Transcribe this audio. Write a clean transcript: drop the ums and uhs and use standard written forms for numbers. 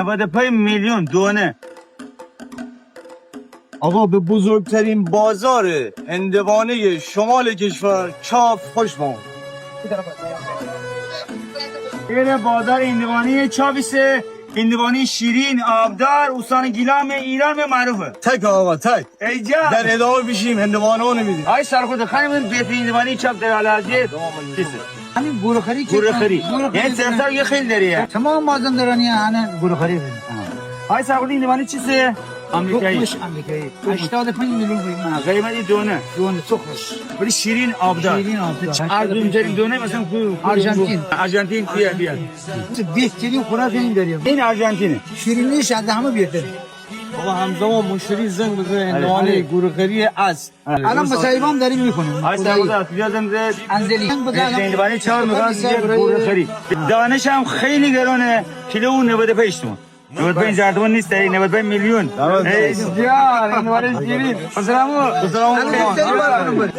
95 میلیون دونه. آقا به بزرگترین بازار هندوانه شمال کشور چاپ خوش بام. این بازار هندوانه چاویسه، هندوانه شیرین آبدار استان گیلان ایران به معروفه. تک آقا تک. ایجا در ادامه بشیم هندوانه رو نمیدیم. های سرخود خانم بهترین هندوانه چاپ در حالت همین گورخری گورخری. این سرسا یه خیلی داره. تمام مازندرانی هنه گورخری بدن. های سرخود هندوانه چیزه؟ آمریکایی. آمریکایی. 85 میلیون قیمت. قیمت دونه. دونه سخش. ولی شیرین آبدار. شیرین آبدار. ارزونترین دونه مثلا آرژانتین. آرژانتین بیا. بهترین خوراک این داریم. این آرژانتینه. شیرینیش از همه بهتره. آقا همزمان مشتری زنگ بزنه هندوانه گورخری از. الان مصاحبه داریم میکنیم. های سرخود بیادم زد. انزلی. هندوانه 4 میلیون گورخری. دانش هم خیلی گرونه. کیلو 95 تومن. 95 هزار تومان نیست، 95 میلیون. یار این وارد گیرید. سلام. سلام.